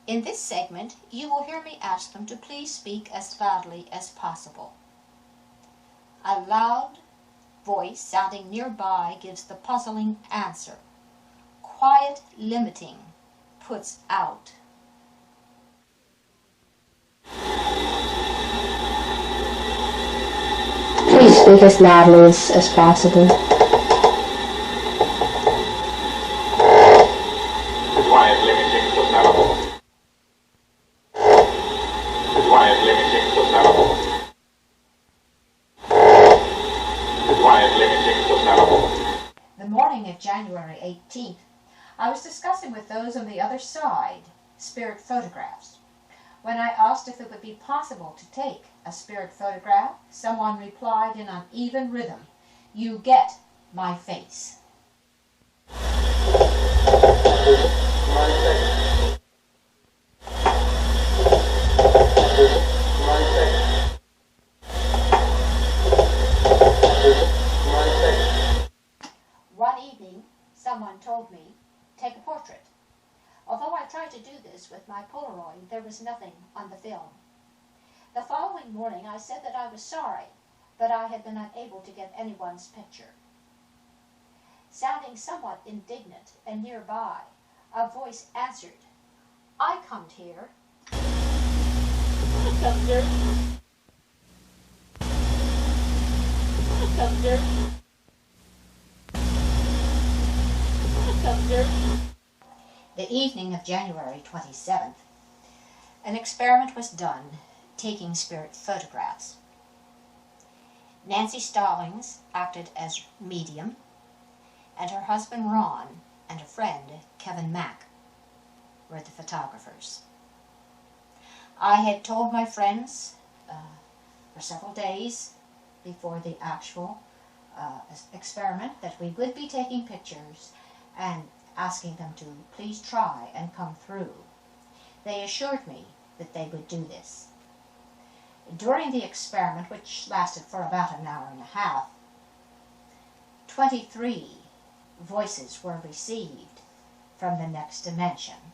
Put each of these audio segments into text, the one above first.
In this segment, you will hear me ask them to please speak as loudly as possible. A loud voice sounding nearby gives the puzzling answer. Quiet limiting puts out. Please speak as loudly as possible. Quiet limiting to syllable. Quiet limiting to syllable. Quiet limiting to syllable. The morning of January 18th, I was discussing with those on the other side spirit photographs. When I asked if it would be possible to take a spirit photograph, someone replied in uneven rhythm, "You get my face." One evening, someone told me, "Take a portrait." Although I tried to do this with my Polaroid, there was nothing on the film. The following morning, I said that I was sorry, but I had been unable to get anyone's picture. Sounding somewhat indignant and nearby, a voice answered, "I come here." Come here. Come here. Come here. The evening of January 27th, an experiment was done taking spirit photographs. Nancy Stallings acted as medium, and her husband Ron and a friend, Kevin Mack, were the photographers. I had told my friends for several days before the actual experiment that we would be taking pictures and asking them to please try and come through. They assured me that they would do this. During the experiment, which lasted for about an hour and a half, 23 voices were received from the next dimension,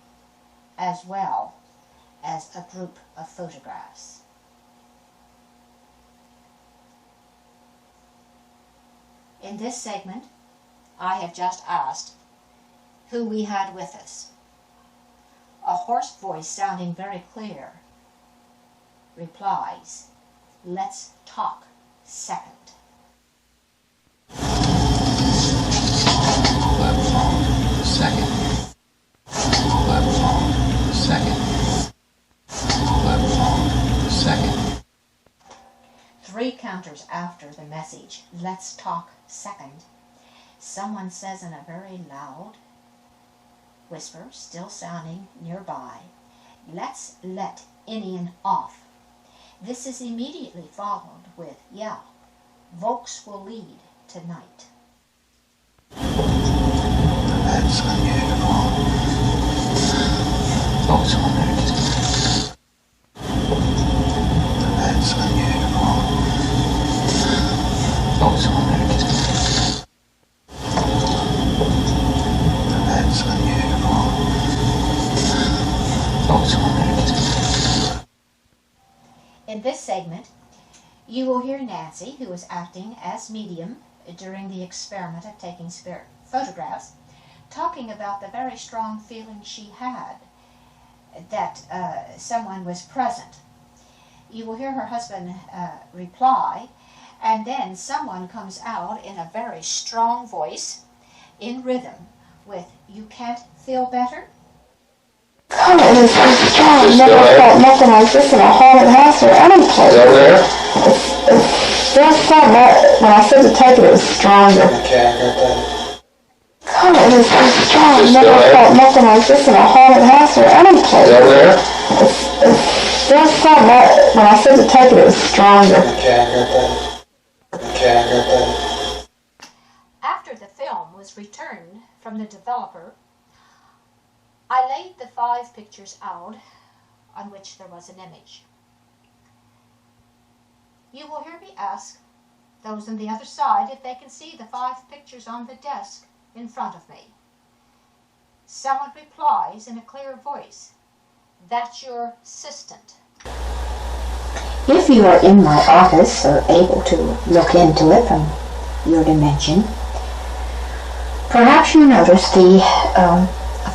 as well as a group of photographs. In this segment, I have just asked who we had with us. A hoarse voice sounding very clear replies, "Let's talk second." Second. Second. 3 counters after the message, "Let's talk second," someone says in a very loud whisper, still sounding nearby, "Let's let Indian off." This is immediately followed with, "Yeah, Volks will lead tonight." That's unusual. Volks will lead tonight. That's unusual. Volks will lead tonight. That's unusual. Volks will lead tonight. In this segment, you will hear Nancy, who was acting as medium during the experiment of taking spirit photographs, talking about the very strong feeling she had that someone was present. You will hear her husband reply, and then someone comes out in a very strong voice, in rhythm, with, "You can't feel better?" God, it is so strong. Never felt nothing like this in a haunted house or any place. Still there? There's something that, when I said to take it, it was stronger. Okay, I got that. God, it is so strong. Still Never there? felt nothing like this in a haunted house or any place. Still there? There's something that, when I said to take it, it was stronger. Okay, I got that. Okay, I got that. After the film was returned from the developer, I laid the 5 pictures out on which there was an image. You will hear me ask those on the other side if they can see the 5 pictures on the desk in front of me. Someone replies in a clear voice, That's your assistant. If you are in my office or able to look into it from your dimension, perhaps you notice the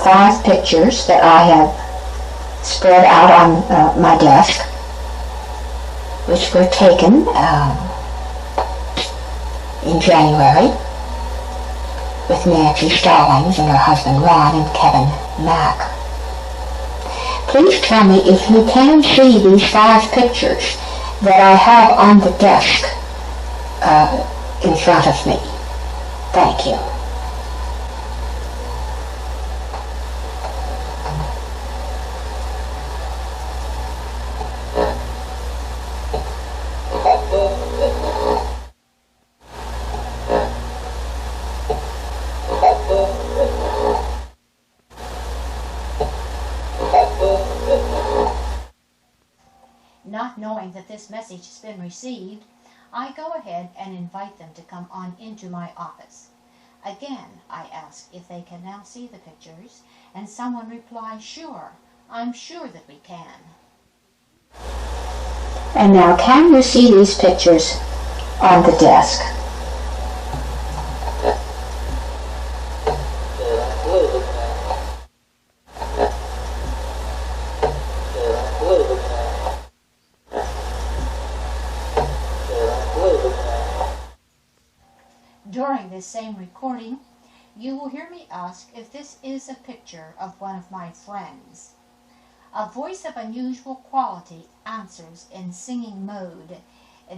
5 pictures that I have spread out on my desk, which were taken in January with Nancy Stallings and her husband Ron and Kevin Mack. Please tell me if you can see these 5 pictures that I have on the desk in front of me. Thank you. Not knowing that this message has been received, I go ahead and invite them to come on into my office. Again, I ask if they can now see the pictures, and someone replies, "Sure, I'm sure that we can." And now, can you see these pictures on the desk? During this same recording, you will hear me ask if this is a picture of one of my friends. A voice of unusual quality answers in singing mode,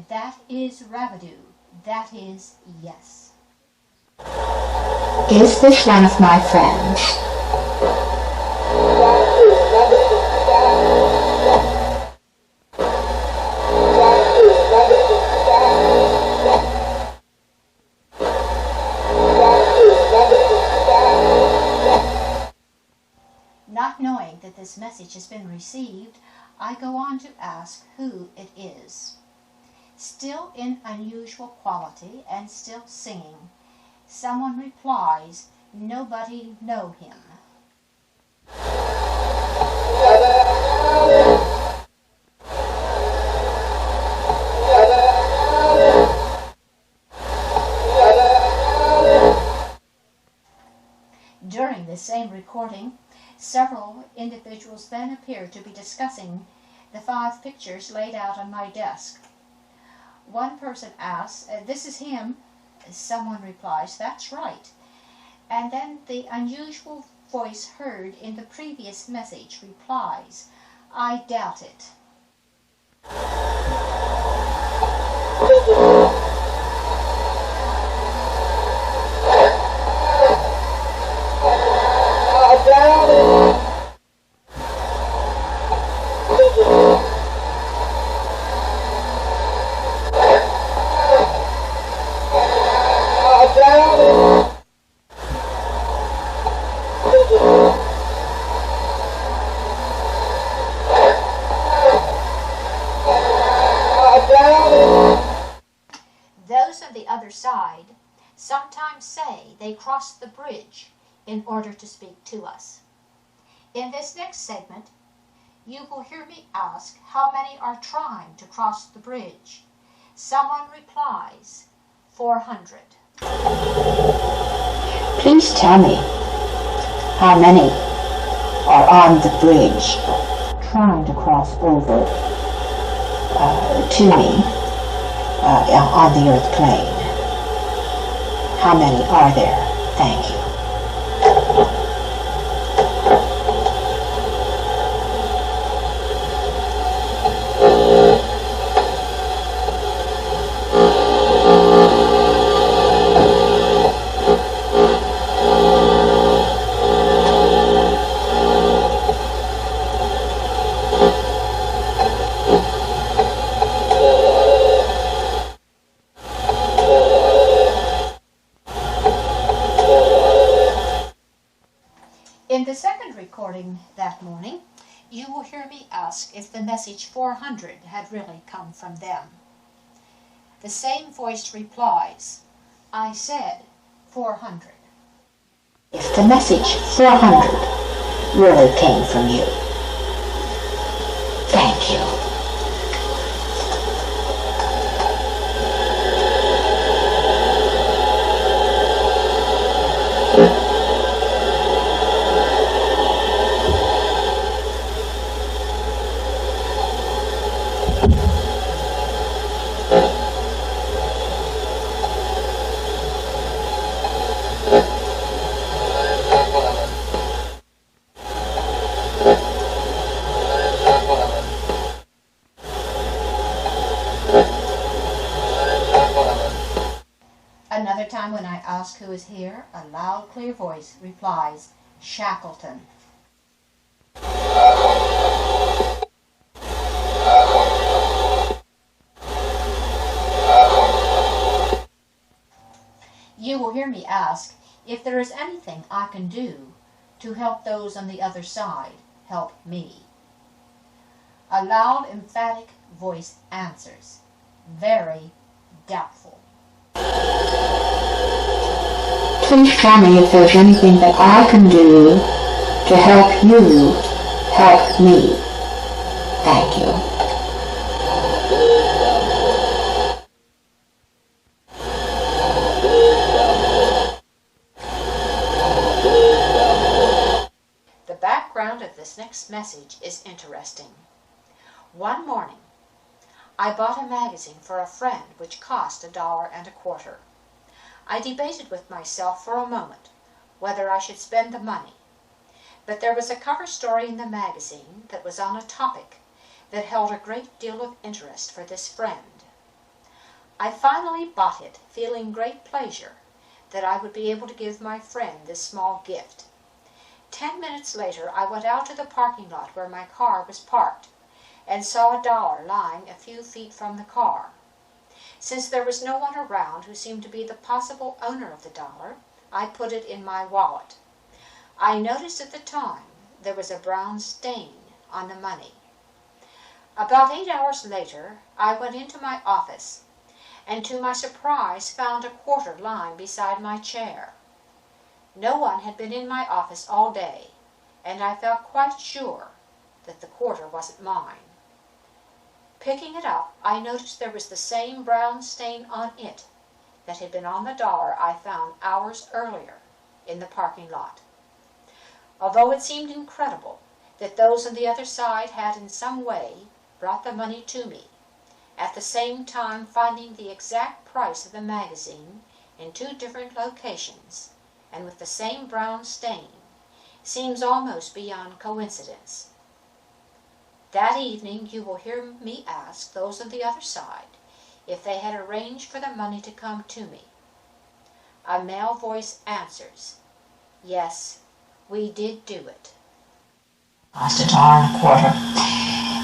"That is Ravadu. That is yes." Is this one of my friends? Not knowing that this message has been received, I go on to ask who it is. Still in unusual quality and still singing, someone replies, "Nobody know him." During this same recording, several individuals then appear to be discussing the 5 pictures laid out on my desk. One person asks, "This is him?" Someone replies, "That's right." And then the unusual voice heard in the previous message replies, "I doubt it." Those on the other side sometimes say they crossed the bridge in order to speak to us. In this next segment, you will hear me ask how many are trying to cross the bridge. Someone replies, 400. Please tell me how many are on the bridge trying to cross over to me on the earth plane. How many are there? Thank you. In the second recording that morning, you will hear me ask if the message 400 had really come from them. The same voice replies, "I said 400. If the message 400 really came from you, Thank you. Another time when I ask who is here, a loud, clear voice replies, Shackleton. You will hear me ask if there is anything I can do to help those on the other side help me. A loud, emphatic voice answers, very doubtful. Please tell me if there's anything that I can do to help you help me. Thank you. The background of this next message is interesting. One morning, I bought a magazine for a friend which cost $1.25. I debated with myself for a moment whether I should spend the money, but there was a cover story in the magazine that was on a topic that held a great deal of interest for this friend. I finally bought it, feeling great pleasure that I would be able to give my friend this small gift. 10 minutes later, I went out to the parking lot where my car was parked and saw $1 lying a few feet from the car. Since there was no one around who seemed to be the possible owner of the $1, I put it in my wallet. I noticed at the time there was a brown stain on the money. About 8 hours later, I went into my office and to my surprise found a quarter lying beside my chair. No one had been in my office all day, and I felt quite sure that the quarter wasn't mine. Picking it up, I noticed there was the same brown stain on it that had been on the $1 I found hours earlier in the parking lot. Although it seemed incredible that those on the other side had in some way brought the money to me, at the same time finding the exact price of the magazine in 2 different locations and with the same brown stain, seems almost beyond coincidence. That evening you will hear me ask those on the other side if they had arranged for the money to come to me. A male voice answers, yes, we did do it. Cost $1.25.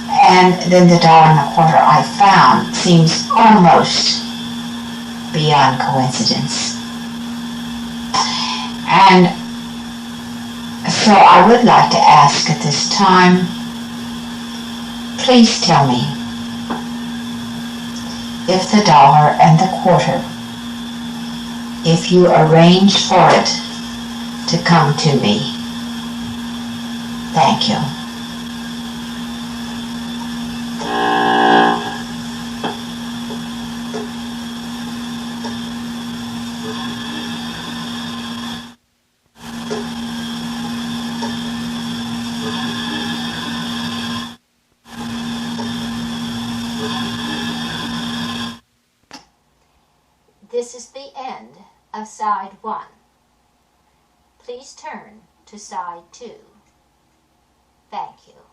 And then the $1.25 I found seems almost beyond coincidence. And so I would like to ask at this time, please tell me if the $1 and the quarter, if you arranged for it to come to me. Thank you. This is the end of side 1. Please turn to side 2. Thank you.